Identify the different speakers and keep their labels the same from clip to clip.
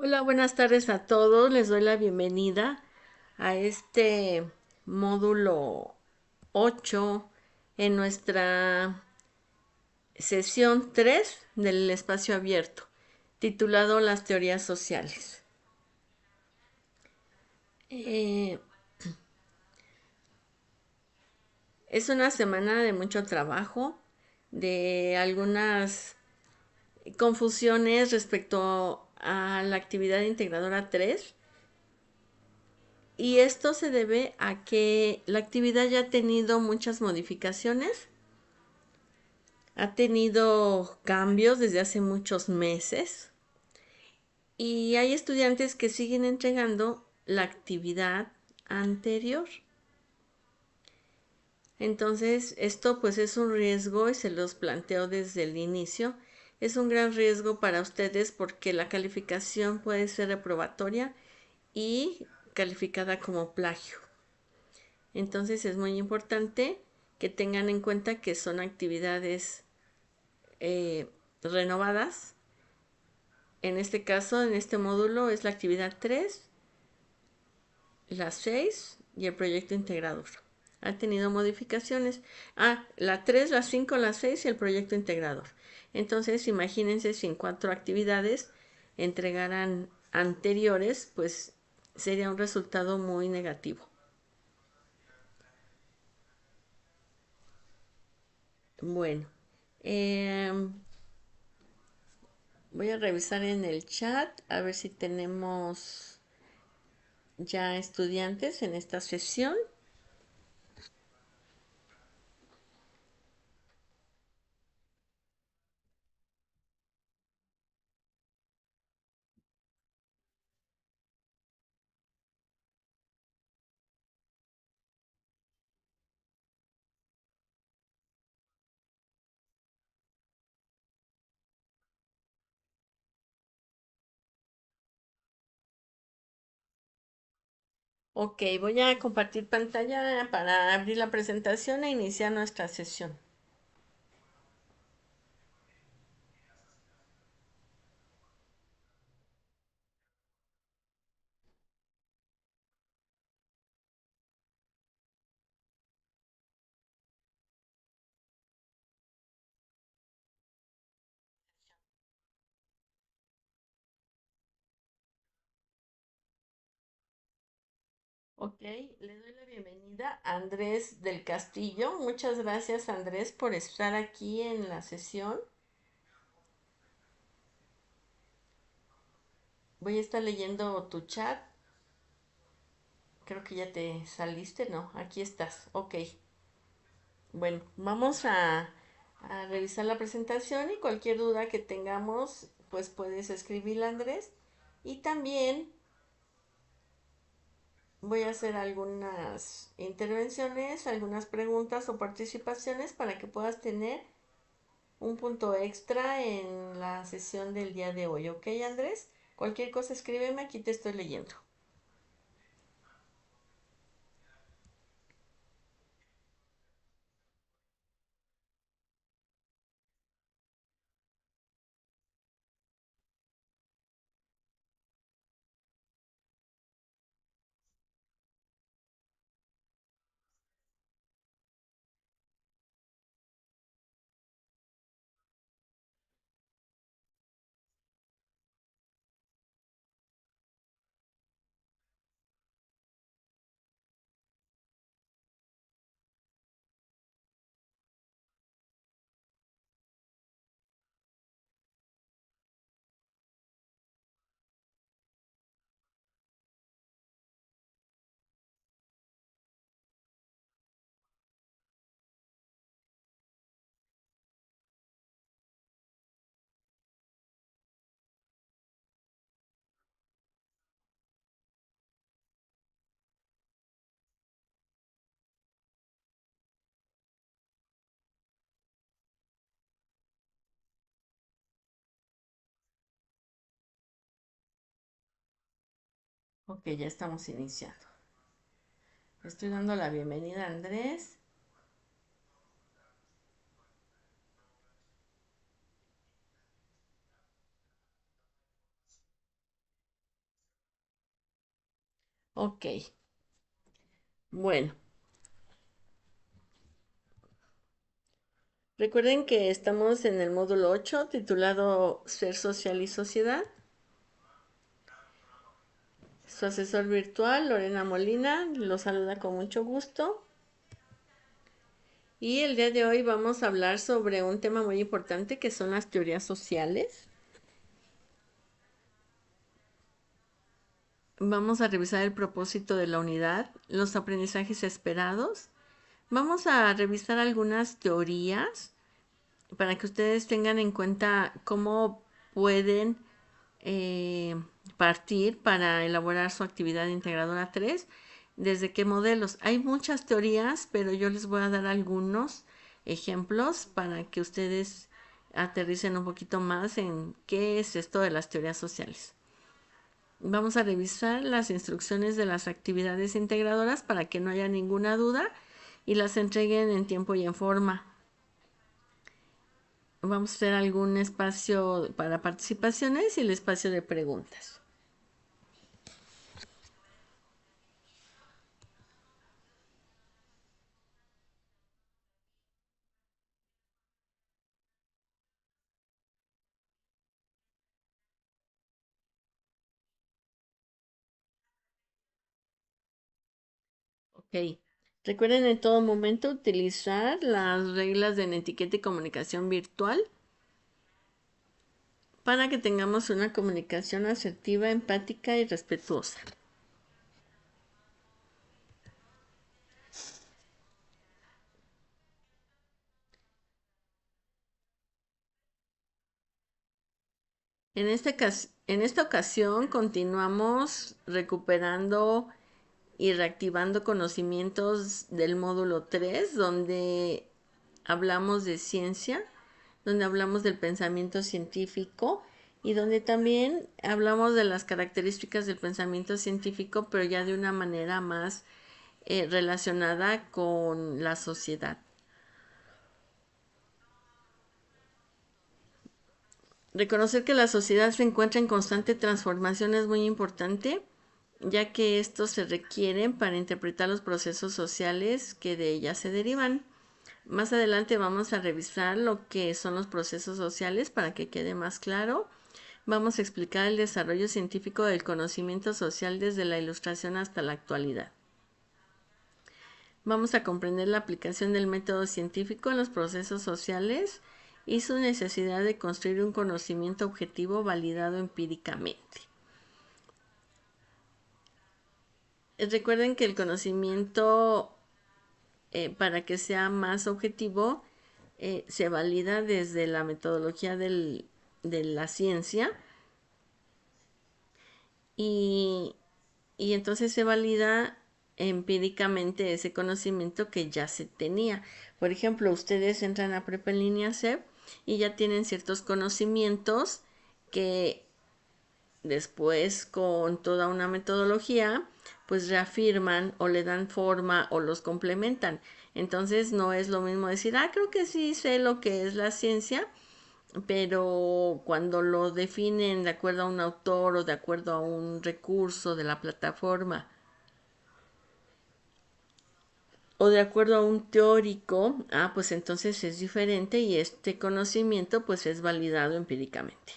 Speaker 1: Hola, buenas tardes a todos. Les doy la bienvenida a este módulo 8 en nuestra sesión 3 del espacio abierto, titulado Las teorías sociales. Eh, es una semana de mucho trabajo, de algunas confusiones respecto a la actividad integradora 3. Y esto se debe a que la actividad ya ha tenido muchas modificaciones, ha tenido cambios desde hace muchos meses y hay estudiantes que siguen entregando la actividad anterior. Entonces, esto pues es un riesgo y se los planteo desde el inicio. Es un gran riesgo para ustedes porque la calificación puede ser reprobatoria y calificada como plagio. Entonces es muy importante que tengan en cuenta que son actividades renovadas. En este caso, en este módulo es la actividad 3, la 6 y el proyecto integrador. Ha tenido modificaciones. La 3, la 5, la 6 y el proyecto integrador. Entonces, imagínense si en 4 actividades entregaran anteriores, pues sería un resultado muy negativo. Bueno, eh, voy a revisar en el chat a ver si tenemos ya estudiantes en esta sesión. Ok, voy a compartir pantalla para abrir la presentación e iniciar nuestra sesión. Ok, le doy la bienvenida a Andrés del Castillo. Muchas gracias, Andrés, por estar aquí en la sesión. Voy a estar leyendo tu chat. Creo que ya te saliste, ¿no? Aquí estás. Ok. Bueno, vamos a revisar la presentación y cualquier duda que tengamos, pues puedes escribirla, Andrés. Y también voy a hacer algunas intervenciones, algunas preguntas o participaciones para que puedas tener un punto extra en la sesión del día de hoy. ¿Ok, Andrés? Cualquier cosa escríbeme, aquí te estoy leyendo. Ok, ya estamos iniciando. Estoy dando la bienvenida a Andrés. Ok, bueno, recuerden que estamos en el módulo 8 titulado Ser Social y Sociedad. Su asesor virtual, Lorena Molina, lo saluda con mucho gusto. Y el día de hoy vamos a hablar sobre un tema muy importante que son las teorías sociales. Vamos a revisar el propósito de la unidad, los aprendizajes esperados. Vamos a revisar algunas teorías para que ustedes tengan en cuenta cómo pueden partir para elaborar su actividad integradora 3, desde qué modelos. Hay muchas teorías, pero yo les voy a dar algunos ejemplos para que ustedes aterricen un poquito más en qué es esto de las teorías sociales. Vamos a revisar las instrucciones de las actividades integradoras para que no haya ninguna duda y las entreguen en tiempo y en forma. Vamos a hacer algún espacio para participaciones y el espacio de preguntas. Ok. Recuerden en todo momento utilizar las reglas de etiqueta y comunicación virtual para que tengamos una comunicación asertiva, empática y respetuosa. En esta ocasión continuamos recuperando y reactivando conocimientos del módulo 3, donde hablamos de ciencia, donde hablamos del pensamiento científico y donde también hablamos de las características del pensamiento científico, pero ya de una manera más relacionada con la sociedad. Reconocer que la sociedad se encuentra en constante transformación es muy importante, ya que estos se requieren para interpretar los procesos sociales que de ella se derivan. Más adelante vamos a revisar lo que son los procesos sociales para que quede más claro. Vamos a explicar el desarrollo científico del conocimiento social desde la Ilustración hasta la actualidad. Vamos a comprender la aplicación del método científico en los procesos sociales y su necesidad de construir un conocimiento objetivo validado empíricamente. Recuerden que el conocimiento, para que sea más objetivo, se valida desde la metodología de la ciencia y, y entonces se valida empíricamente ese conocimiento que ya se tenía. Por ejemplo, ustedes entran a Prepa en línea CEP y ya tienen ciertos conocimientos que después con toda una metodología pues reafirman o le dan forma o los complementan. Entonces no es lo mismo decir, creo que sí sé lo que es la ciencia, pero cuando lo definen de acuerdo a un autor o de acuerdo a un recurso de la plataforma o de acuerdo a un teórico, pues entonces es diferente y este conocimiento pues es validado empíricamente.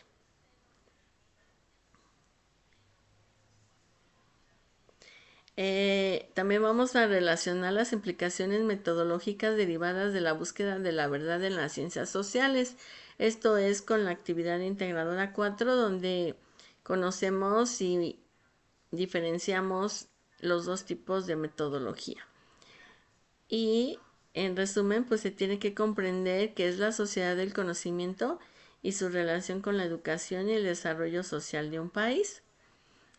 Speaker 1: También vamos a relacionar las implicaciones metodológicas derivadas de la búsqueda de la verdad en las ciencias sociales. Esto es con la actividad integradora 4, donde conocemos y diferenciamos los dos tipos de metodología. Y en resumen, pues se tiene que comprender qué es la sociedad del conocimiento y su relación con la educación y el desarrollo social de un país.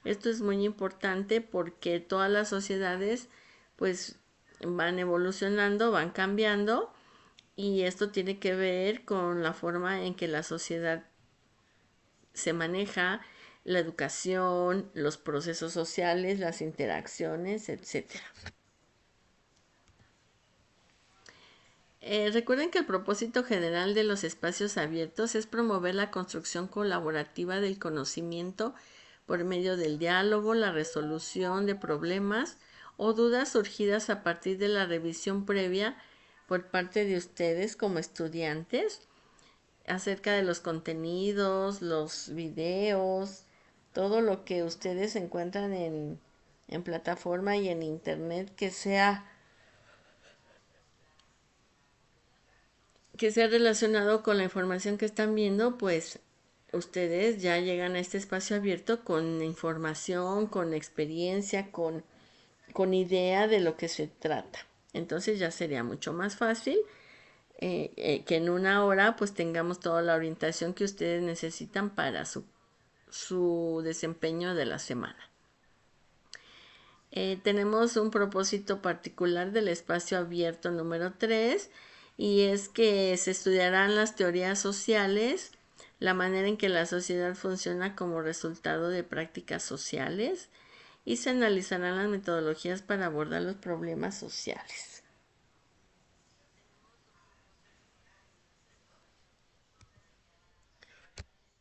Speaker 1: Esto es muy importante porque todas las sociedades pues van evolucionando, van cambiando y esto tiene que ver con la forma en que la sociedad se maneja, la educación, los procesos sociales, las interacciones, etcétera. Recuerden que el propósito general de los espacios abiertos es promover la construcción colaborativa del conocimiento por medio del diálogo, la resolución de problemas o dudas surgidas a partir de la revisión previa por parte de ustedes como estudiantes acerca de los contenidos, los videos, todo lo que ustedes encuentran en plataforma y en internet que sea relacionado con la información que están viendo, pues ustedes ya llegan a este espacio abierto con información, con experiencia, con idea de lo que se trata. Entonces ya sería mucho más fácil que en una hora pues tengamos toda la orientación que ustedes necesitan para su desempeño de la semana. Tenemos un propósito particular del espacio abierto número 3 y es que se estudiarán las teorías sociales, la manera en que la sociedad funciona como resultado de prácticas sociales y se analizarán las metodologías para abordar los problemas sociales.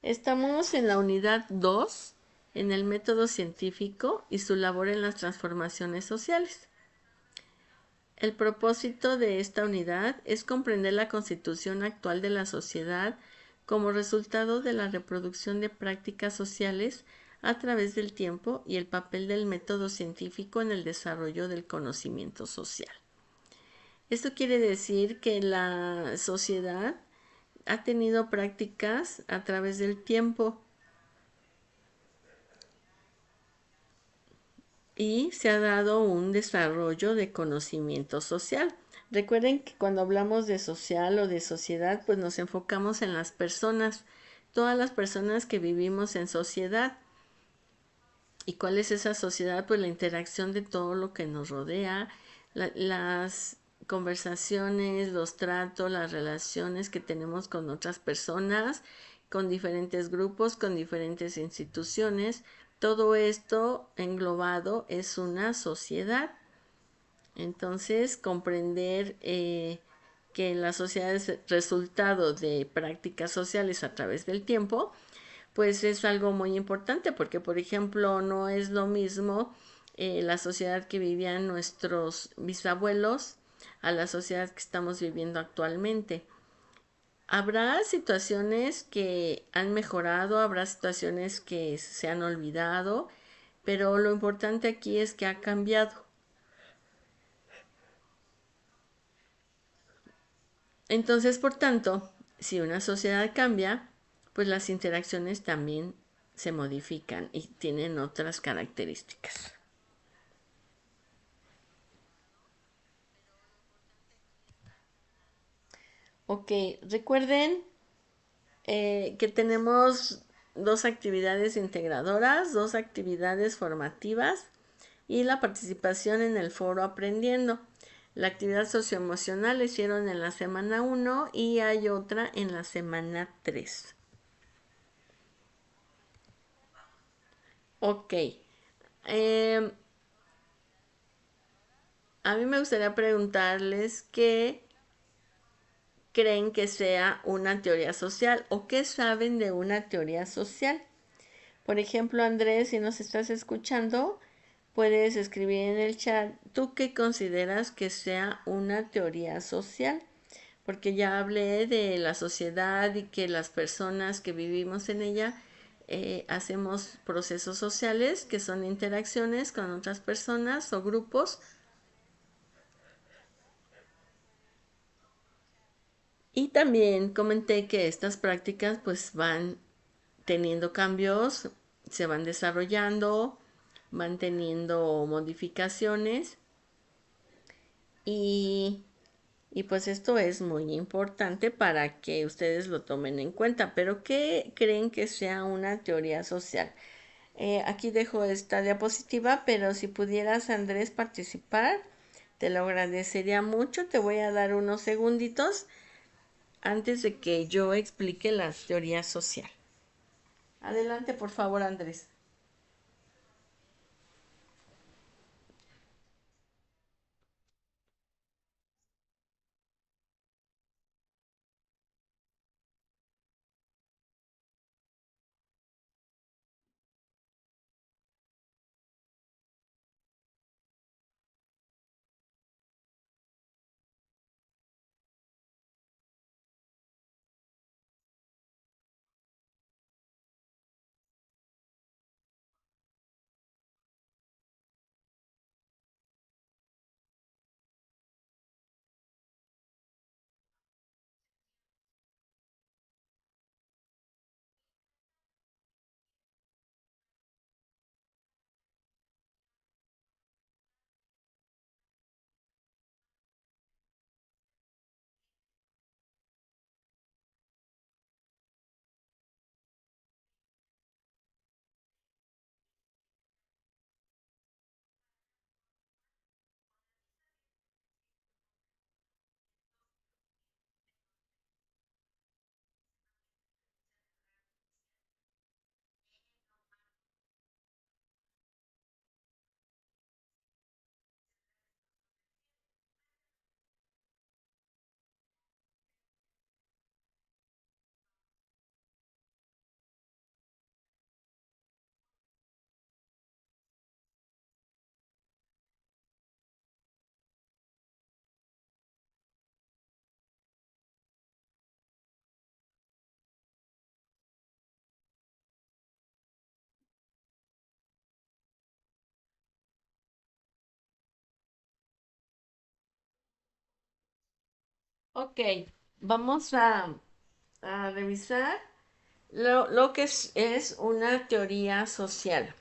Speaker 1: Estamos en la unidad 2, en el método científico y su labor en las transformaciones sociales. El propósito de esta unidad es comprender la constitución actual de la sociedad como resultado de la reproducción de prácticas sociales a través del tiempo y el papel del método científico en el desarrollo del conocimiento social. Esto quiere decir que la sociedad ha tenido prácticas a través del tiempo y se ha dado un desarrollo de conocimiento social. Recuerden que cuando hablamos de social o de sociedad, pues nos enfocamos en las personas, todas las personas que vivimos en sociedad. ¿Y cuál es esa sociedad? Pues la interacción de todo lo que nos rodea, las conversaciones, los tratos, las relaciones que tenemos con otras personas, con diferentes grupos, con diferentes instituciones. Todo esto englobado es una sociedad. Entonces, comprender que la sociedad es resultado de prácticas sociales a través del tiempo, pues es algo muy importante porque, por ejemplo, no es lo mismo la sociedad que vivían nuestros bisabuelos a la sociedad que estamos viviendo actualmente. Habrá situaciones que han mejorado, habrá situaciones que se han olvidado, pero lo importante aquí es que ha cambiado. Entonces, por tanto, si una sociedad cambia, pues las interacciones también se modifican y tienen otras características. Ok, recuerden que tenemos dos actividades integradoras, dos actividades formativas y la participación en el foro aprendiendo. La actividad socioemocional la hicieron en la semana 1 y hay otra en la semana 3. Ok. Eh, a mí me gustaría preguntarles qué creen que sea una teoría social o qué saben de una teoría social. Por ejemplo, Andrés, si nos estás escuchando, puedes escribir en el chat, ¿tú qué consideras que sea una teoría social? Porque ya hablé de la sociedad y que las personas que vivimos en ella hacemos procesos sociales que son interacciones con otras personas o grupos. Y también comenté que estas prácticas pues van teniendo cambios, se van desarrollando, van teniendo modificaciones y, y pues esto es muy importante para que ustedes lo tomen en cuenta. Pero ¿qué creen que sea una teoría social? Aquí dejo esta diapositiva, pero si pudieras, Andrés, participar, te lo agradecería mucho. Te voy a dar unos segunditos antes de que yo explique la teoría social. Adelante, por favor, Andrés. Ok, vamos a revisar lo que es una teoría social.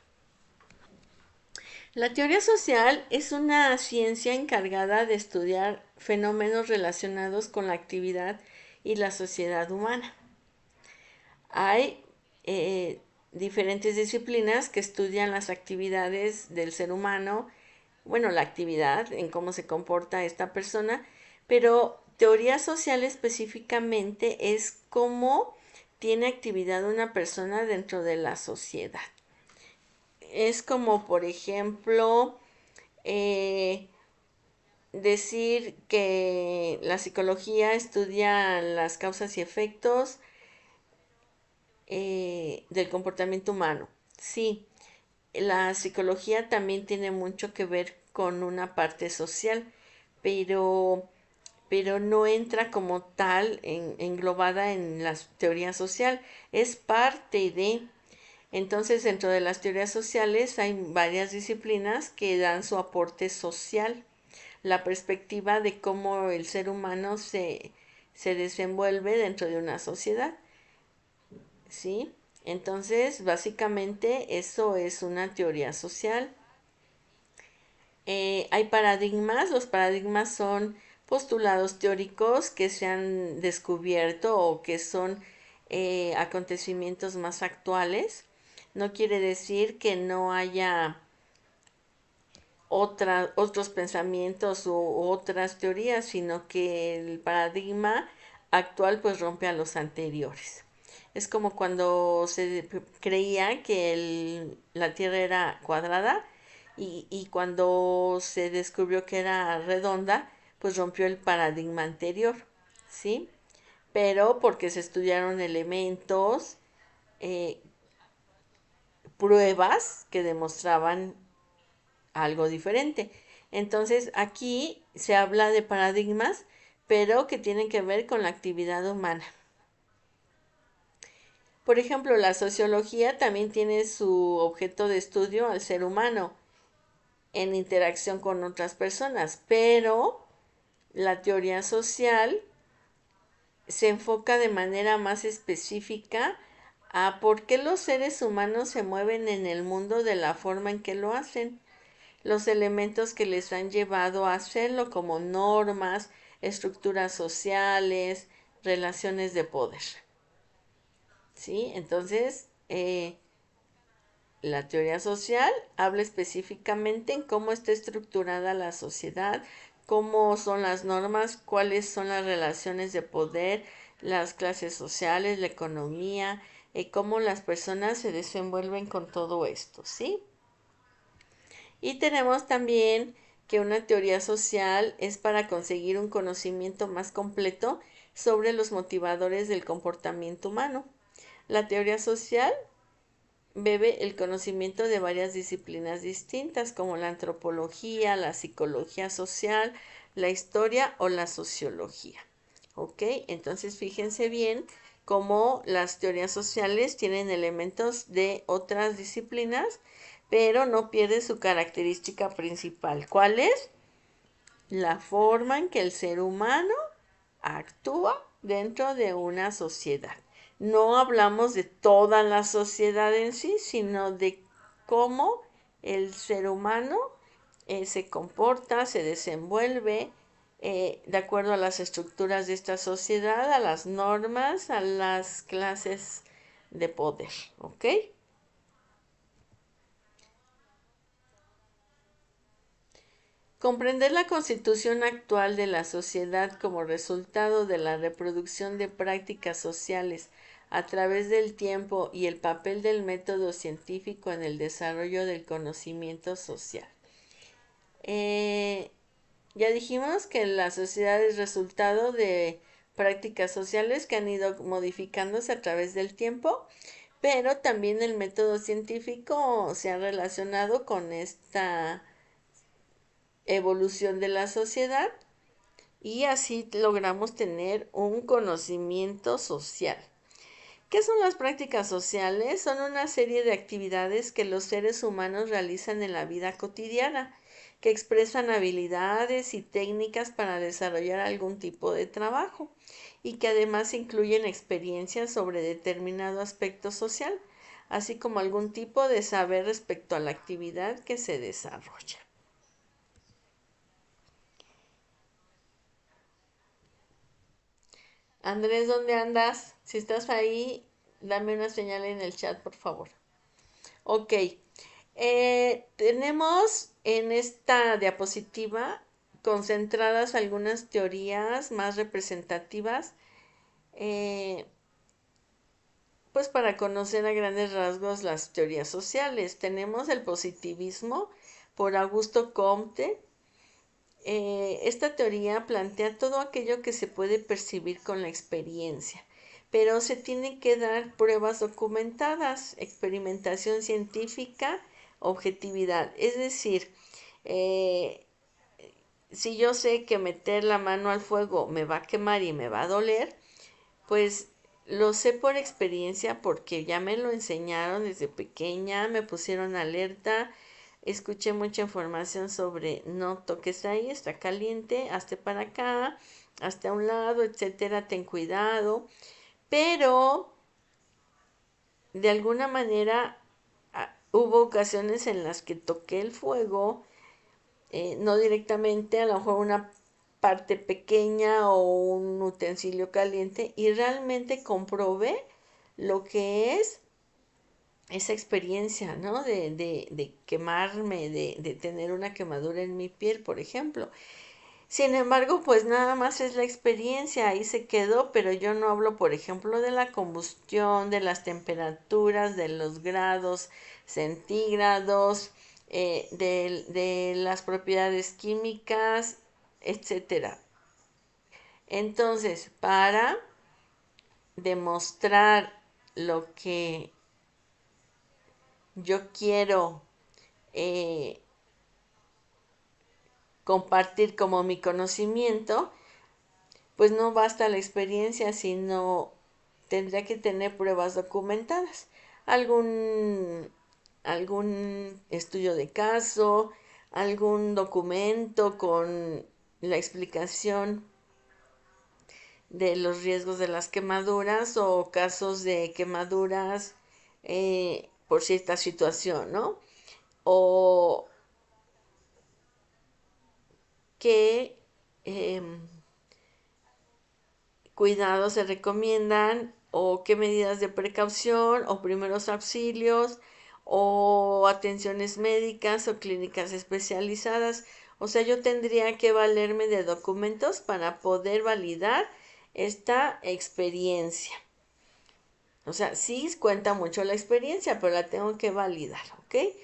Speaker 1: La teoría social es una ciencia encargada de estudiar fenómenos relacionados con la actividad y la sociedad humana. Hay diferentes disciplinas que estudian las actividades del ser humano, bueno, la actividad, en cómo se comporta esta persona, pero teoría social específicamente es cómo tiene actividad una persona dentro de la sociedad. Es como, por ejemplo, eh, decir que la psicología estudia las causas y efectos del comportamiento humano. Sí, la psicología también tiene mucho que ver con una parte social, pero, pero no entra como tal englobada en la teoría social, es parte de. Entonces, dentro de las teorías sociales hay varias disciplinas que dan su aporte social, la perspectiva de cómo el ser humano se desenvuelve dentro de una sociedad, ¿sí? Entonces, básicamente eso es una teoría social. Hay paradigmas, los paradigmas son postulados teóricos que se han descubierto o que son acontecimientos más actuales. No quiere decir que no haya otros pensamientos u otras teorías, sino que el paradigma actual pues rompe a los anteriores. Es como cuando se creía que la Tierra era cuadrada y cuando se descubrió que era redonda, pues rompió el paradigma anterior, ¿sí? Pero porque se estudiaron elementos, eh, pruebas que demostraban algo diferente. Entonces aquí se habla de paradigmas, pero que tienen que ver con la actividad humana. Por ejemplo, la sociología también tiene su objeto de estudio al ser humano en interacción con otras personas, pero la teoría social se enfoca de manera más específica a por qué los seres humanos se mueven en el mundo de la forma en que lo hacen, los elementos que les han llevado a hacerlo, como normas, estructuras sociales, relaciones de poder. ¿Sí? Entonces, la teoría social habla específicamente en cómo está estructurada la sociedad, cómo son las normas, cuáles son las relaciones de poder, las clases sociales, la economía, cómo las personas se desenvuelven con todo esto, ¿sí? Y tenemos también que una teoría social es para conseguir un conocimiento más completo sobre los motivadores del comportamiento humano. La teoría social bebe el conocimiento de varias disciplinas distintas como la antropología, la psicología social, la historia o la sociología. ¿Ok? Entonces fíjense bien cómo las teorías sociales tienen elementos de otras disciplinas, pero no pierde su característica principal. ¿Cuál es? La forma en que el ser humano actúa dentro de una sociedad. No hablamos de toda la sociedad en sí, sino de cómo el ser humano se comporta, se desenvuelve de acuerdo a las estructuras de esta sociedad, a las normas, a las clases de poder. ¿Ok? Comprender la constitución actual de la sociedad como resultado de la reproducción de prácticas sociales a través del tiempo y el papel del método científico en el desarrollo del conocimiento social. Eh, ya dijimos que la sociedad es resultado de prácticas sociales que han ido modificándose a través del tiempo, pero también el método científico se ha relacionado con esta evolución de la sociedad y así logramos tener un conocimiento social. ¿Qué son las prácticas sociales? Son una serie de actividades que los seres humanos realizan en la vida cotidiana. que expresan habilidades y técnicas para desarrollar algún tipo de trabajo y que además incluyen experiencias sobre determinado aspecto social, así como algún tipo de saber respecto a la actividad que se desarrolla. Andrés, ¿dónde andas? Si estás ahí, dame una señal en el chat, por favor. Ok, tenemos en esta diapositiva concentradas algunas teorías más representativas, eh, pues para conocer a grandes rasgos las teorías sociales. Tenemos el positivismo por Augusto Comte. Esta teoría plantea todo aquello que se puede percibir con la experiencia, pero se tienen que dar pruebas documentadas, experimentación científica, objetividad. Es decir, eh, si yo sé que meter la mano al fuego me va a quemar y me va a doler, pues lo sé por experiencia porque ya me lo enseñaron desde pequeña, me pusieron alerta, escuché mucha información sobre no toques ahí, está caliente, hazte para acá, hazte a un lado, etcétera, ten cuidado. Pero de alguna manera hubo ocasiones en las que toqué el fuego, no directamente, a lo mejor una parte pequeña o un utensilio caliente, y realmente comprobé lo que es esa experiencia, ¿no? De quemarme, de tener una quemadura en mi piel, por ejemplo. Sin embargo, pues nada más es la experiencia, ahí se quedó, pero yo no hablo, por ejemplo, de la combustión, de las temperaturas, de los grados centígrados, de las propiedades químicas, etcétera. Entonces, para demostrar lo que yo quiero eh, compartir como mi conocimiento, pues no basta la experiencia, sino tendría que tener pruebas documentadas. Algún, algún estudio de caso, algún documento con la explicación de los riesgos de las quemaduras o casos de quemaduras por cierta situación, ¿no? O qué cuidados se recomiendan o qué medidas de precaución o primeros auxilios o atenciones médicas o clínicas especializadas. O sea, yo tendría que valerme de documentos para poder validar esta experiencia. O sea, sí cuenta mucho la experiencia, pero la tengo que validar, ¿ok?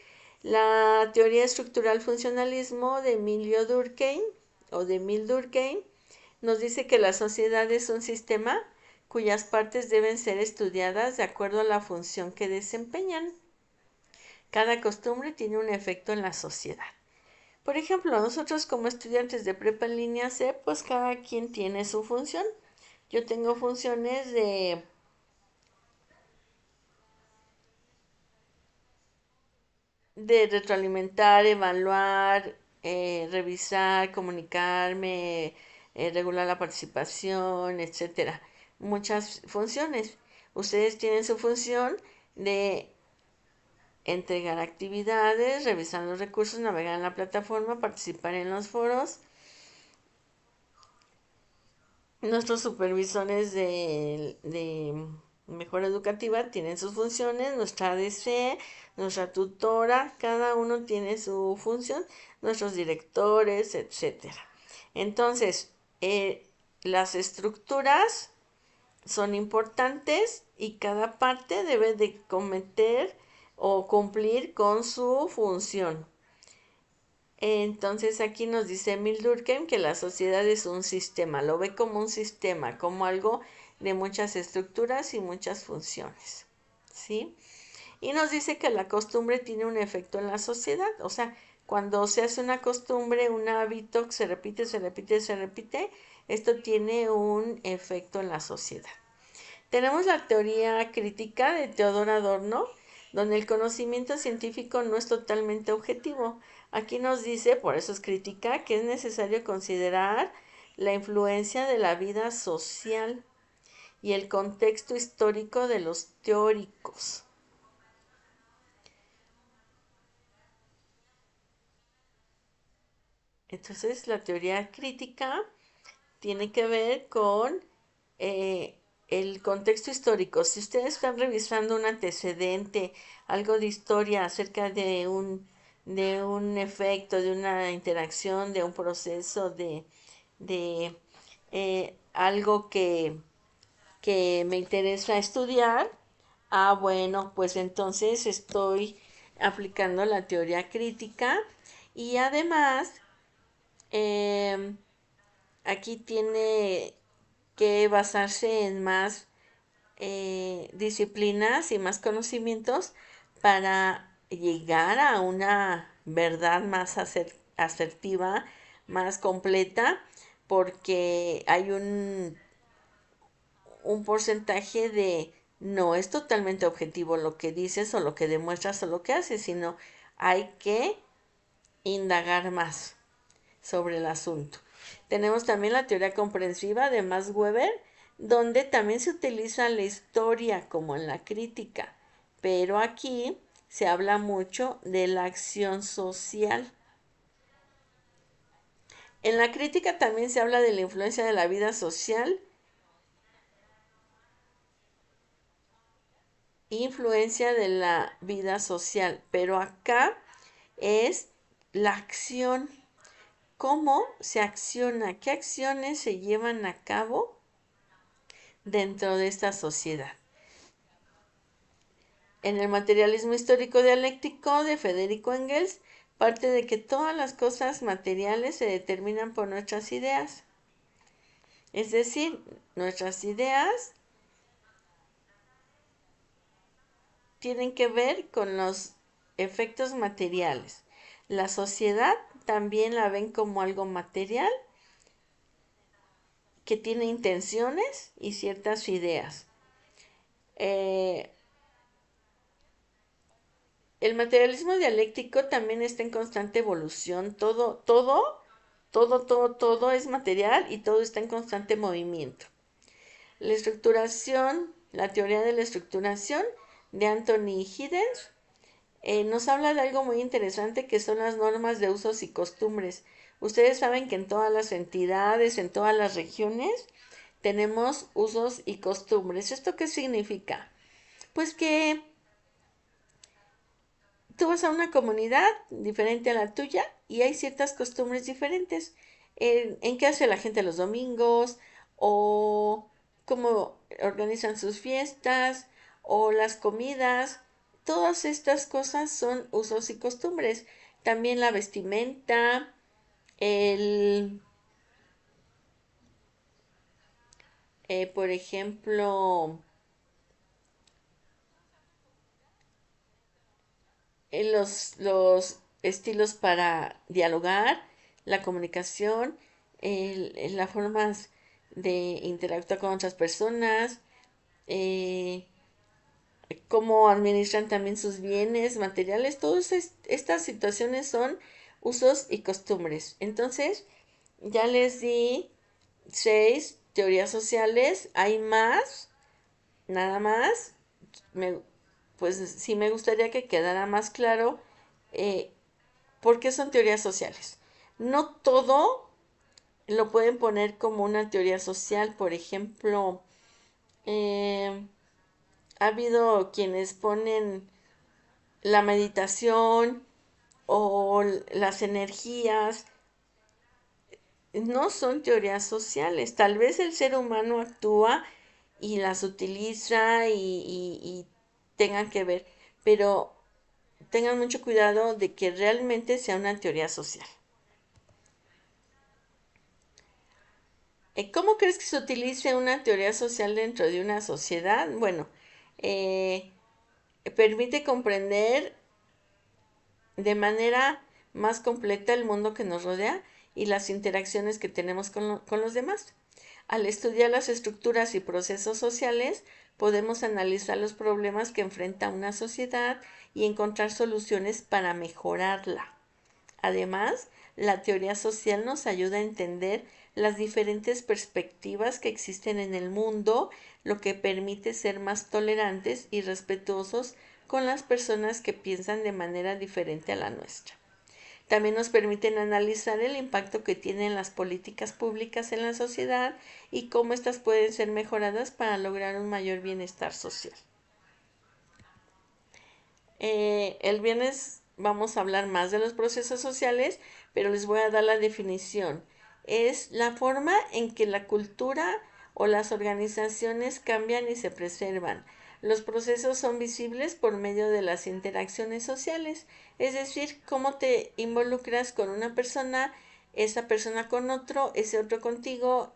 Speaker 1: La teoría estructural funcionalismo de Emilio Durkheim o de Emil Durkheim nos dice que la sociedad es un sistema cuyas partes deben ser estudiadas de acuerdo a la función que desempeñan. Cada costumbre tiene un efecto en la sociedad. Por ejemplo, nosotros como estudiantes de prepa en línea C, pues cada quien tiene su función. Yo tengo funciones de retroalimentar, evaluar, revisar, comunicarme, regular la participación, etcétera. Muchas funciones. Ustedes tienen su función de entregar actividades, revisar los recursos, navegar en la plataforma, participar en los foros. Nuestros supervisores de mejora educativa tienen sus funciones, nuestra ADC, nuestra tutora, cada uno tiene su función, nuestros directores, etcétera. Entonces, las estructuras son importantes y cada parte debe de cometer o cumplir con su función. Entonces aquí nos dice Emil Durkheim que la sociedad es un sistema, lo ve como un sistema, como algo de muchas estructuras y muchas funciones, ¿sí? Y nos dice que la costumbre tiene un efecto en la sociedad, o sea, cuando se hace una costumbre, un hábito que se repite, se repite, se repite, esto tiene un efecto en la sociedad. Tenemos la teoría crítica de Theodor Adorno, donde el conocimiento científico no es totalmente objetivo. Aquí nos dice, por eso es crítica, que es necesario considerar la influencia de la vida social y el contexto histórico de los teóricos. Entonces, la teoría crítica tiene que ver con eh, el contexto histórico. Si ustedes están revisando un antecedente, algo de historia acerca de un efecto, de una interacción, de un proceso, de algo que me interesa estudiar, bueno, pues entonces estoy aplicando la teoría crítica y además em, aquí tiene que basarse en más disciplinas y más conocimientos para llegar a una verdad más asertiva, más completa, porque hay un porcentaje de no es totalmente objetivo lo que dices o lo que demuestras o lo que haces, sino hay que indagar más sobre el asunto. Tenemos también la teoría comprensiva de Max Weber, donde también se utiliza la historia como en la crítica, pero aquí se habla mucho de la acción social. En la crítica también se habla de la influencia de la vida social, influencia de la vida social, pero acá es la acción. ¿Cómo se acciona? ¿Qué acciones se llevan a cabo dentro de esta sociedad? En el materialismo histórico dialéctico de Federico Engels, parte de que todas las cosas materiales se determinan por nuestras ideas. Es decir, nuestras ideas tienen que ver con los efectos materiales. La sociedad también la ven como algo material que tiene intenciones y ciertas ideas. El materialismo dialéctico también está en constante evolución. Todo es material y todo está en constante movimiento. La estructuración, la teoría de la estructuración de Anthony Giddens nos habla de algo muy interesante que son las normas de usos y costumbres. Ustedes saben que en todas las entidades, en todas las regiones, tenemos usos y costumbres. ¿Esto qué significa? Pues que tú vas a una comunidad diferente a la tuya y hay ciertas costumbres diferentes. En qué hace la gente los domingos o cómo organizan sus fiestas o las comidas. Todas estas cosas son usos y costumbres. También la vestimenta, el, por ejemplo, los estilos para dialogar, la comunicación, las formas de interactuar con otras personas, eh, cómo administran también sus bienes materiales, todas estas situaciones son usos y costumbres. Entonces, ya les di 6 teorías sociales, hay más, nada más. Me, pues sí me gustaría que quedara más claro eh, por qué son teorías sociales. No todo lo pueden poner como una teoría social. Por ejemplo, eh, ha habido quienes ponen la meditación o las energías. No son teorías sociales. Tal vez el ser humano actúa y las utiliza y tengan que ver, pero tengan mucho cuidado de que realmente sea una teoría social. ¿Cómo crees que se utilice una teoría social dentro de una sociedad? Bueno, eh, permite comprender de manera más completa el mundo que nos rodea y las interacciones que tenemos con los demás. Al estudiar las estructuras y procesos sociales, podemos analizar los problemas que enfrenta una sociedad y encontrar soluciones para mejorarla. Además, la teoría social nos ayuda a entender las diferentes perspectivas que existen en el mundo, lo que permite ser más tolerantes y respetuosos con las personas que piensan de manera diferente a la nuestra. También nos permiten analizar el impacto que tienen las políticas públicas en la sociedad y cómo éstas pueden ser mejoradas para lograr un mayor bienestar social. El viernes vamos a hablar más de los procesos sociales, pero les voy a dar la definición. Es la forma en que la cultura o las organizaciones cambian y se preservan. Los procesos son visibles por medio de las interacciones sociales, es decir, cómo te involucras con una persona, esa persona con otro, ese otro contigo,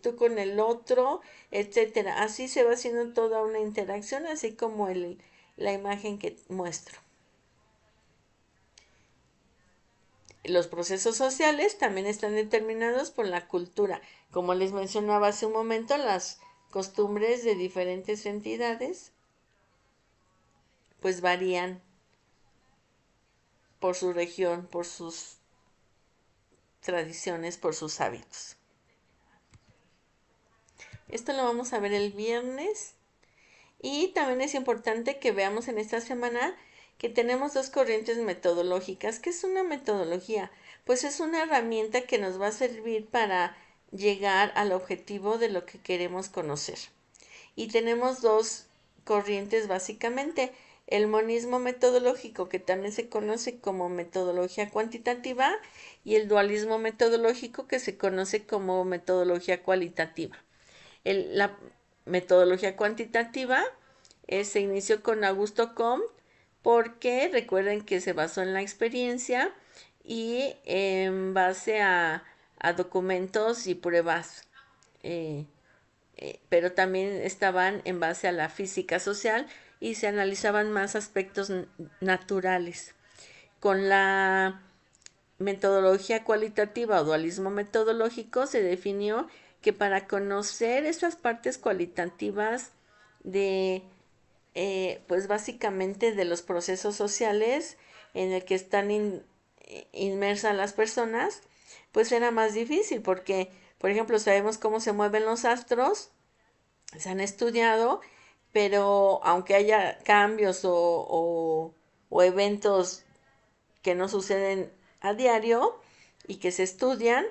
Speaker 1: tú con el otro, etcétera. Así se va haciendo toda una interacción, así como la imagen que muestro. Los procesos sociales también están determinados por la cultura. Como les mencionaba hace un momento, las costumbres de diferentes entidades pues varían por su región, por sus tradiciones, por sus hábitos. Esto lo vamos a ver el viernes. Y también es importante que veamos en esta semana que tenemos dos corrientes metodológicas. ¿Qué es una metodología? Pues es una herramienta que nos va a servir para llegar al objetivo de lo que queremos conocer. Y tenemos dos corrientes básicamente. El monismo metodológico, que también se conoce como metodología cuantitativa, y el dualismo metodológico, que se conoce como metodología cualitativa. La metodología cuantitativa se inició con Augusto Comte porque recuerden que se basó en la experiencia y en base a documentos y pruebas, eh, pero también estaban en base a la física social y se analizaban más aspectos naturales. Con la metodología cualitativa o dualismo metodológico se definió que para conocer esas partes cualitativas de, pues básicamente de los procesos sociales en el que están inmersas las personas, pues era más difícil porque, por ejemplo, sabemos cómo se mueven los astros, se han estudiado, pero aunque haya cambios o eventos que no suceden a diario y que se estudian,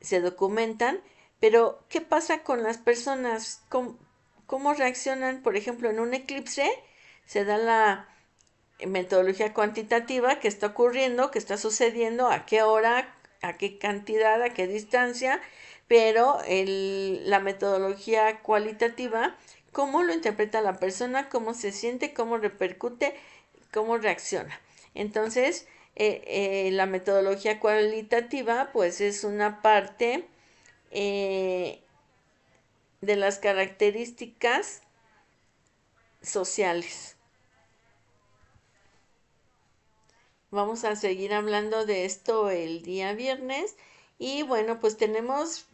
Speaker 1: se documentan, pero ¿qué pasa con las personas? ¿Cómo reaccionan? Por ejemplo, en un eclipse se da la metodología cuantitativa que está ocurriendo, que está sucediendo, a qué hora, a qué cantidad, a qué distancia, pero la metodología cualitativa, cómo lo interpreta la persona, cómo se siente, cómo repercute, cómo reacciona. Entonces, la metodología cualitativa, pues es una parte de las características sociales. Vamos a seguir hablando de esto el día viernes. Y bueno, pues tenemos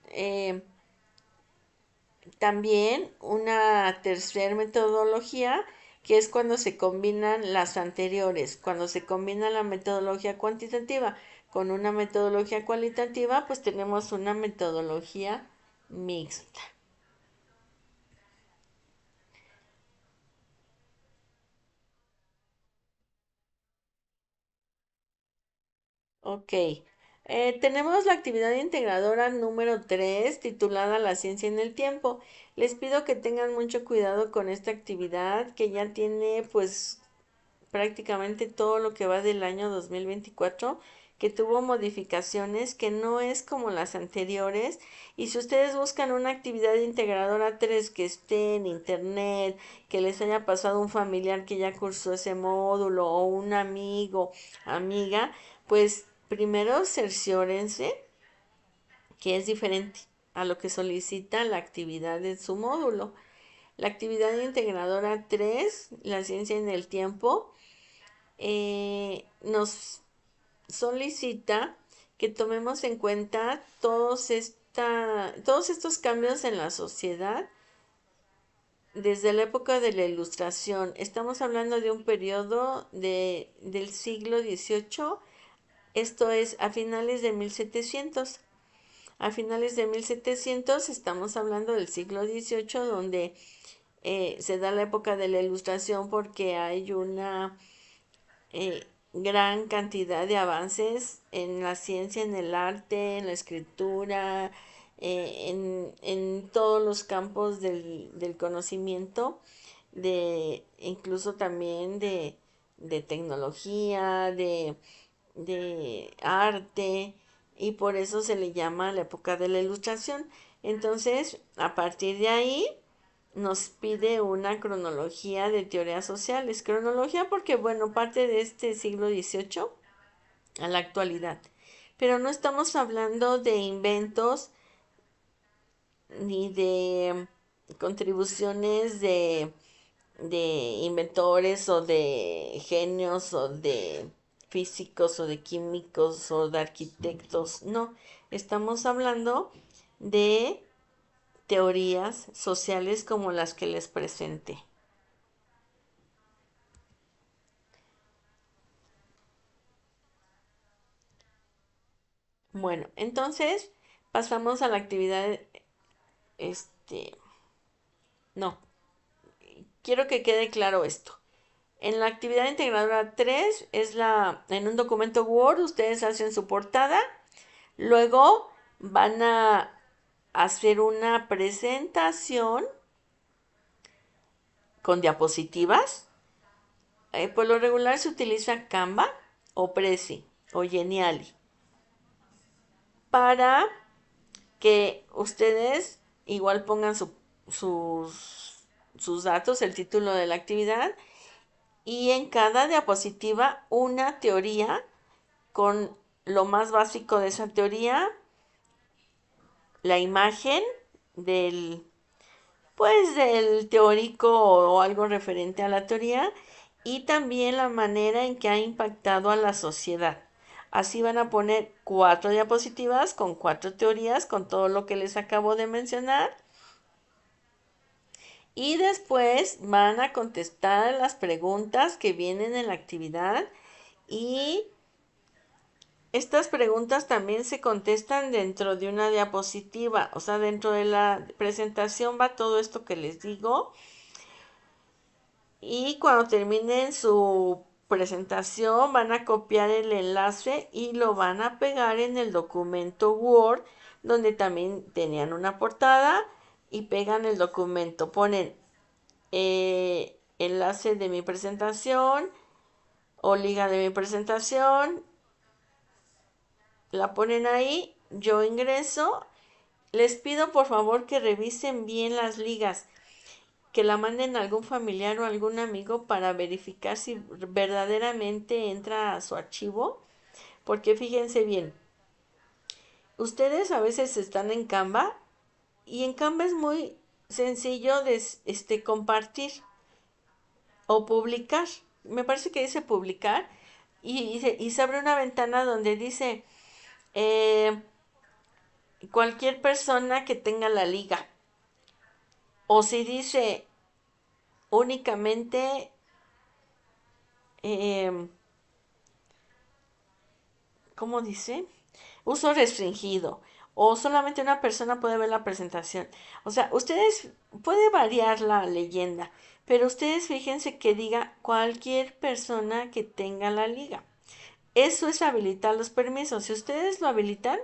Speaker 1: también una tercera metodología que es cuando se combinan las anteriores. Cuando se combina la metodología cuantitativa con una metodología cualitativa, pues tenemos una metodología mixta. Ok. Tenemos la actividad integradora número 3 titulada La ciencia en el tiempo. Les pido que tengan mucho cuidado con esta actividad que ya tiene pues prácticamente todo lo que va del año 2024, que tuvo modificaciones, que no es como las anteriores. Y si ustedes buscan una actividad integradora 3 que esté en internet, que les haya pasado un familiar que ya cursó ese módulo o un amigo, amiga, pues primero cerciórense que es diferente a lo que solicita la actividad de su módulo. La actividad integradora 3, la ciencia en el tiempo, nos solicita que tomemos en cuenta todos estos cambios en la sociedad desde la época de la Ilustración. Estamos hablando de un periodo del siglo XVIII, esto es a finales de 1700. A finales de 1700 estamos hablando del siglo XVIII, donde se da la época de la Ilustración porque hay una gran cantidad de avances en la ciencia, en el arte, en la escritura, en todos los campos del conocimiento, incluso también de tecnología, de arte, y por eso se le llama la época de la Ilustración. Entonces, a partir de ahí, nos pide una cronología de teorías sociales. Cronología porque, bueno, parte de este siglo XVIII a la actualidad. Pero no estamos hablando de inventos ni de contribuciones de inventores o de genios o de físicos o de químicos o de arquitectos. No, estamos hablando de teorías sociales como las que les presenté. Bueno, entonces pasamos a la actividad, este, no, quiero que quede claro esto. En la actividad integradora 3 en un documento Word, ustedes hacen su portada, luego van a hacer una presentación con diapositivas. Por lo regular se utiliza Canva o Prezi o Geniali para que ustedes igual pongan sus datos, el título de la actividad, y en cada diapositiva una teoría con lo más básico de esa teoría, la imagen del, pues del teórico o algo referente a la teoría, y también la manera en que ha impactado a la sociedad. Así van a poner 4 diapositivas con 4 teorías, con todo lo que les acabo de mencionar. Y después van a contestar las preguntas que vienen en la actividad, y estas preguntas también se contestan dentro de una diapositiva, o sea, dentro de la presentación va todo esto que les digo. Y cuando terminen su presentación van a copiar el enlace y lo van a pegar en el documento Word, donde también tenían una portada, y pegan el documento, ponen enlace de mi presentación o liga de mi presentación, la ponen ahí, yo ingreso. Les pido por favor que revisen bien las ligas, que la manden a algún familiar o algún amigo para verificar si verdaderamente entra a su archivo, porque fíjense bien, ustedes a veces están en Canva y en Canva es muy sencillo de compartir o publicar. Me parece que dice publicar, y se abre una ventana donde dice eh, cualquier persona que tenga la liga, o si dice únicamente eh, ¿cómo dice? Uso restringido, o solamente una persona puede ver la presentación. O sea, ustedes, puede variar la leyenda, pero ustedes fíjense que diga cualquier persona que tenga la liga. Eso es habilitar los permisos. Si ustedes lo habilitan,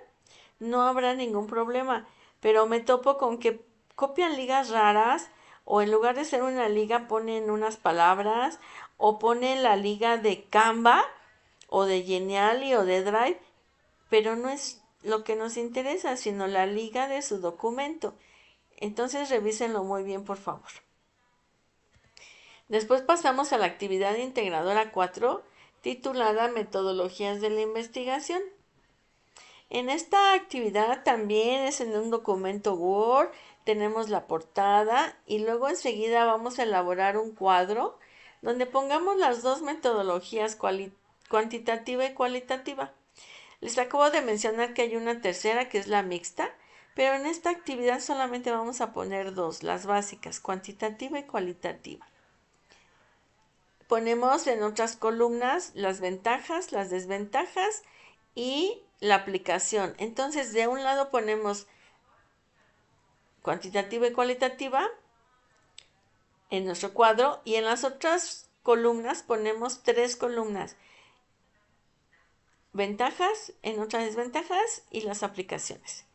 Speaker 1: no habrá ningún problema. Pero me topo con que copian ligas raras, o en lugar de ser una liga ponen unas palabras, o ponen la liga de Canva o de Geniali o de Drive, pero no es lo que nos interesa, sino la liga de su documento. Entonces revísenlo muy bien, por favor. Después pasamos a la actividad integradora 4, titulada Metodologías de la Investigación. En esta actividad también es en un documento Word, tenemos la portada y luego enseguida vamos a elaborar un cuadro donde pongamos las dos metodologías, cuantitativa y cualitativa. Les acabo de mencionar que hay una tercera, que es la mixta, Pero en esta actividad solamente vamos a poner dos, las básicas, cuantitativa y cualitativa. Ponemos en otras columnas las ventajas, las desventajas y la aplicación. Entonces, de un lado ponemos cuantitativa y cualitativa en nuestro cuadro y en las otras columnas ponemos tres columnas, ventajas, en otras desventajas y las aplicaciones.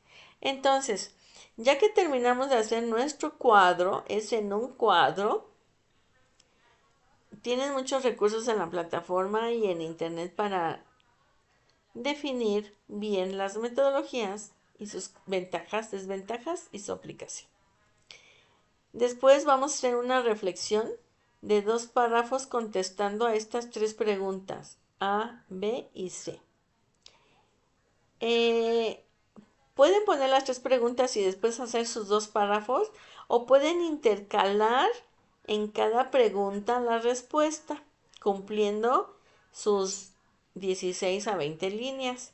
Speaker 1: Entonces, ya que terminamos de hacer nuestro cuadro, es en un cuadro, tienen muchos recursos en la plataforma y en internet para definir bien las metodologías y sus ventajas, desventajas y su aplicación. Después vamos a hacer una reflexión de 2 párrafos contestando a estas 3 preguntas, A, B y C. Pueden poner las 3 preguntas y después hacer sus 2 párrafos o pueden intercalar en cada pregunta la respuesta, cumpliendo sus 16 a 20 líneas.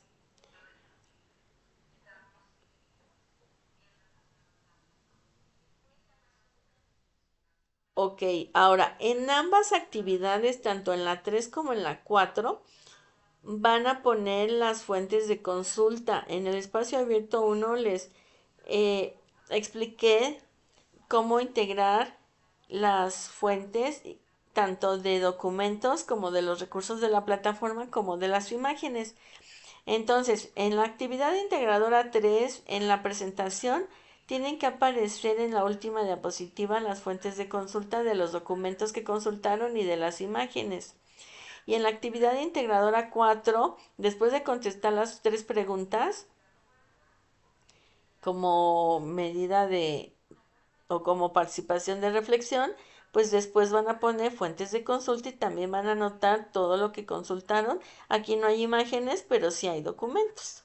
Speaker 1: Ok, ahora en ambas actividades, tanto en la 3 como en la 4, van a poner las fuentes de consulta. En el espacio abierto 1 les expliqué cómo integrar las fuentes tanto de documentos como de los recursos de la plataforma como de las imágenes. Entonces, en la actividad integradora 3, en la presentación, tienen que aparecer en la última diapositiva las fuentes de consulta de los documentos que consultaron y de las imágenes. Y en la actividad integradora 4, después de contestar las 3 preguntas, como medida de o como participación de reflexión, pues después van a poner fuentes de consulta y también van a anotar todo lo que consultaron. Aquí no hay imágenes, pero sí hay documentos.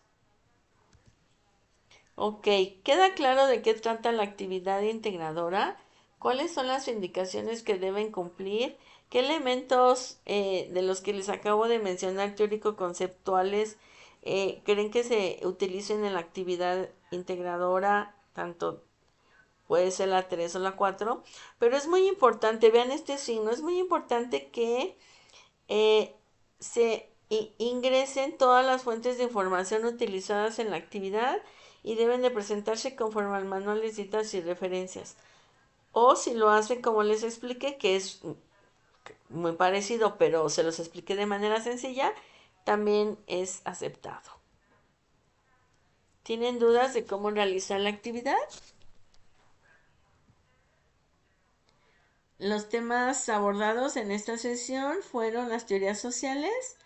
Speaker 1: Ok, ¿queda claro de qué trata la actividad integradora? ¿Cuáles son las indicaciones que deben cumplir? ¿Qué elementos de los que les acabo de mencionar teórico-conceptuales creen que se utilicen en la actividad integradora, tanto puede ser la 3 o la 4? Pero es muy importante, vean este signo, es muy importante que eh, se ingresen todas las fuentes de información utilizadas en la actividad y deben de presentarse conforme al manual de citas y referencias. O si lo hacen como les expliqué, que es muy parecido, pero se los expliqué de manera sencilla, también es aceptado. ¿Tienen dudas de cómo realizar la actividad? Los temas abordados en esta sesión fueron las teorías sociales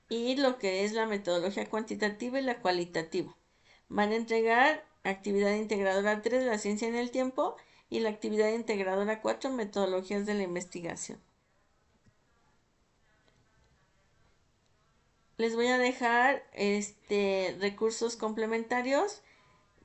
Speaker 1: y lo que es la metodología cuantitativa y la cualitativa. Van a entregar actividad integradora 3, la ciencia en el tiempo, y la actividad integradora 4, metodologías de la investigación. Les voy a dejar recursos complementarios,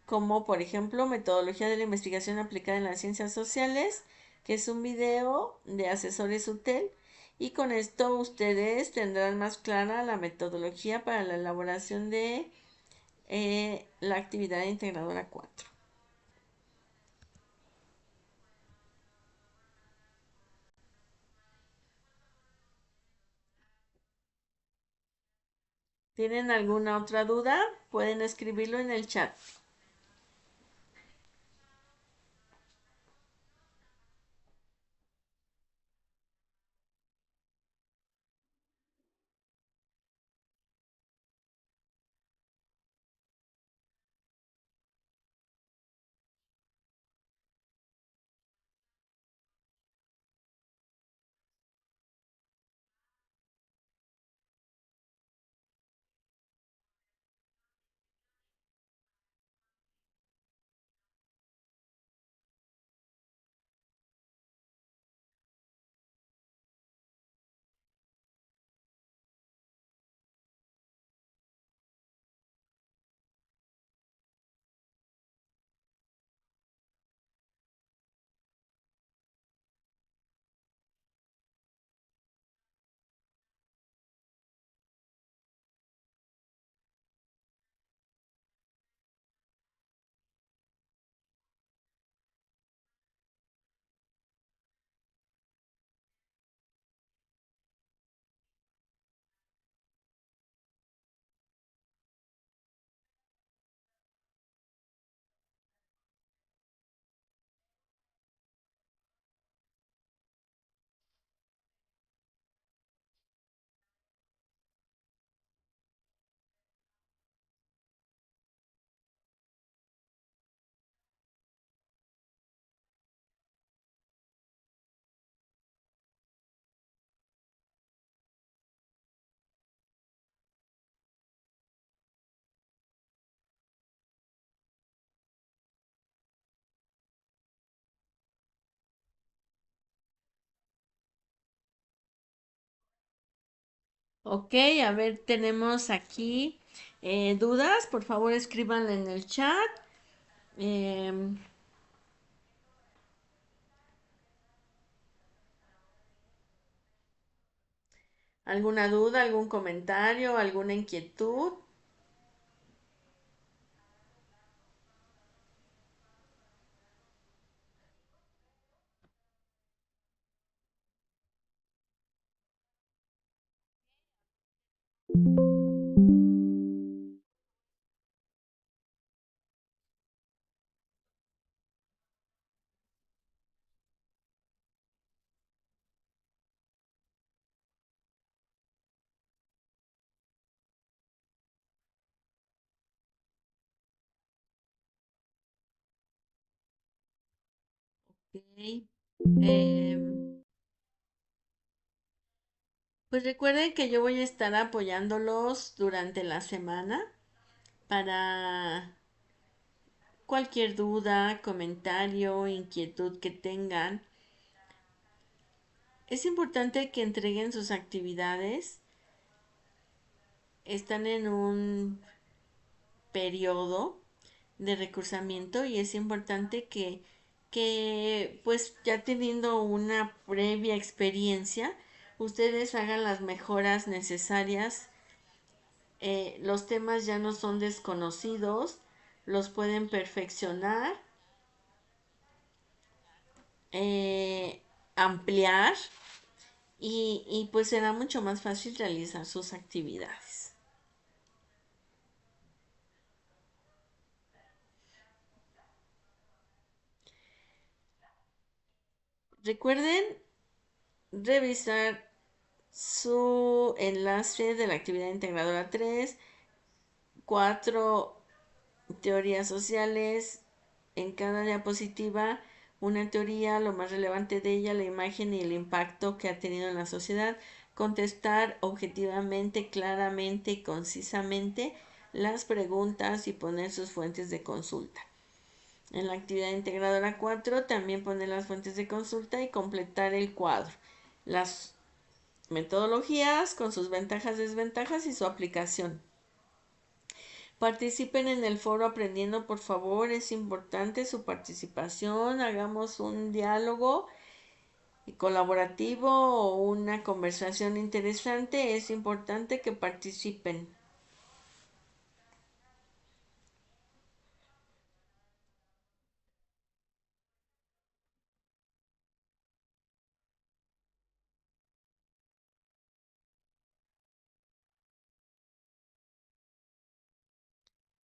Speaker 1: como por ejemplo metodología de la investigación aplicada en las ciencias sociales, que es un video de asesores UTEL, y con esto ustedes tendrán más clara la metodología para la elaboración de la actividad integradora 4. ¿Tienen alguna otra duda? Pueden escribirlo en el chat. Ok, a ver, tenemos aquí dudas. Por favor, escríbanla en el chat. Em, ¿Alguna duda, algún comentario, alguna inquietud? Ok. Em, pues recuerden que yo voy a estar apoyándolos durante la semana para cualquier duda, comentario, inquietud que tengan. Es importante que entreguen sus actividades. Están en un periodo de recursamiento y es importante que pues ya teniendo una previa experiencia, ustedes hagan las mejoras necesarias. Los temas ya no son desconocidos, los pueden perfeccionar, eh, ampliar y pues será mucho más fácil realizar sus actividades. Recuerden revisar su enlace de la actividad integradora 3, 4 teorías sociales, en cada diapositiva una teoría, lo más relevante de ella, la imagen y el impacto que ha tenido en la sociedad, contestar objetivamente, claramente y concisamente las preguntas y poner sus fuentes de consulta. En la actividad integradora 4 también poner las fuentes de consulta y completar el cuadro. Las metodologías con sus ventajas, desventajas y su aplicación. Participen en el foro aprendiendo, por favor, es importante su participación. Hagamos un diálogo colaborativo o una conversación interesante. Es importante que participen.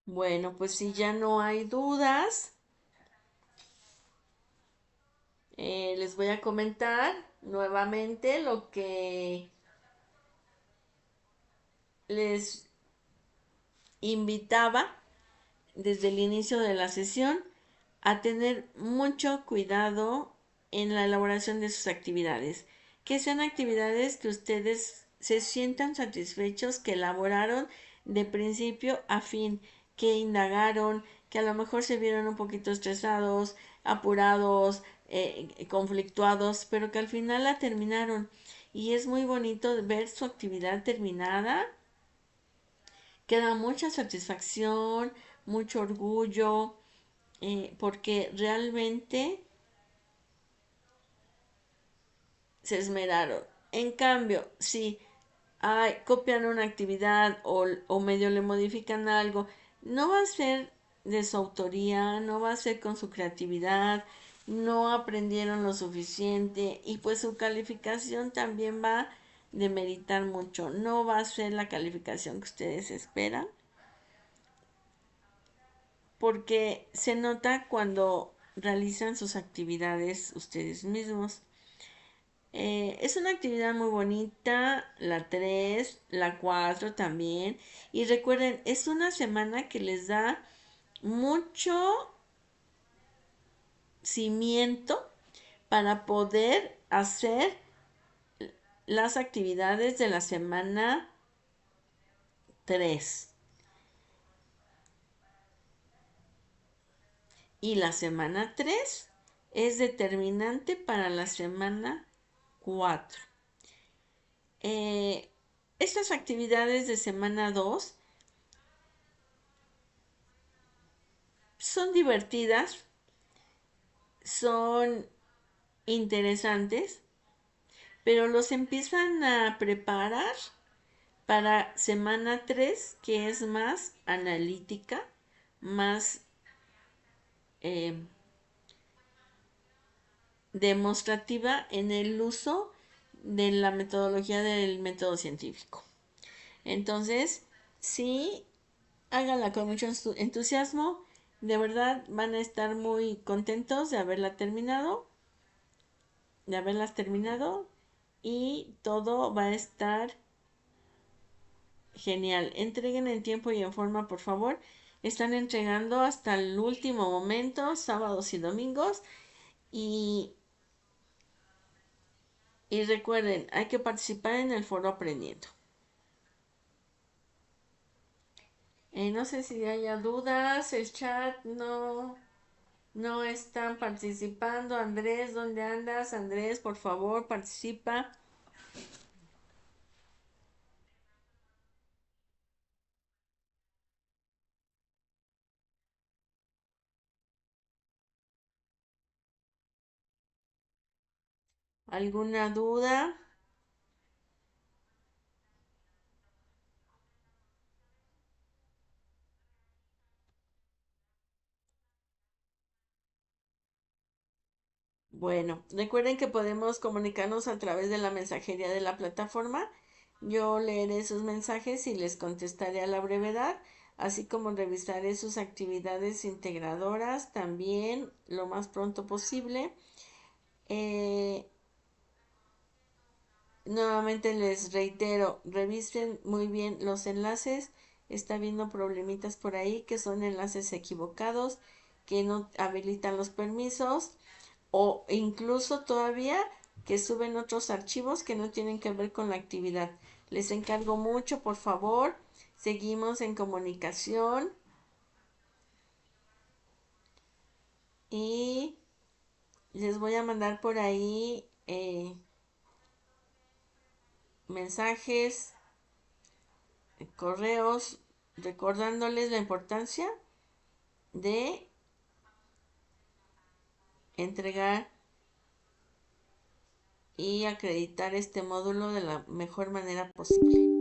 Speaker 1: Bueno, pues si ya no hay dudas, les voy a comentar nuevamente lo que les invitaba desde el inicio de la sesión a tener mucho cuidado en la elaboración de sus actividades, que sean actividades que ustedes se sientan satisfechos, que elaboraron de principio a fin, que indagaron, que a lo mejor se vieron un poquito estresados, apurados, conflictuados, pero que al final la terminaron. Y es muy bonito ver su actividad terminada, que da mucha satisfacción, mucho orgullo, porque realmente se esmeraron. En cambio, si copian una actividad o medio le modifican algo, no va a ser de su autoría, no va a ser con su creatividad, no aprendieron lo suficiente y pues su calificación también va a demeritar mucho, no va a ser la calificación que ustedes esperan, porque se nota cuando realizan sus actividades ustedes mismos. Es una actividad muy bonita, la 3 la 4 también. Y recuerden, es una semana que les da mucho cimiento para poder hacer las actividades de la semana 3. Y la semana 3 es determinante para la semana 4. Estas actividades de semana 2 son divertidas, son interesantes, pero los empiezan a preparar para semana 3, que es más analítica, más eh, demostrativa en el uso de la metodología del método científico. Entonces, sí, hágala con mucho entusiasmo. De verdad van a estar muy contentos de haberlas terminado y todo va a estar genial. Entreguen en tiempo y en forma, por favor. Están entregando hasta el último momento, sábados y domingos. Y, y recuerden, hay que participar en el foro aprendiendo. No sé si haya dudas, el chat no están participando. Andrés, ¿dónde andas? Andrés, por favor, participa. ¿Alguna duda? Bueno, recuerden que podemos comunicarnos a través de la mensajería de la plataforma. Yo leeré sus mensajes y les contestaré a la brevedad, así como revisaré sus actividades integradoras también lo más pronto posible. Eh, Nuevamente les reitero, revisen muy bien los enlaces. Está habiendo problemitas por ahí que son enlaces equivocados, que no habilitan los permisos o incluso todavía que suben otros archivos que no tienen que ver con la actividad. Les encargo mucho, por favor. Seguimos en comunicación y les voy a mandar por ahí mensajes, correos, recordándoles la importancia de entregar y acreditar este módulo de la mejor manera posible.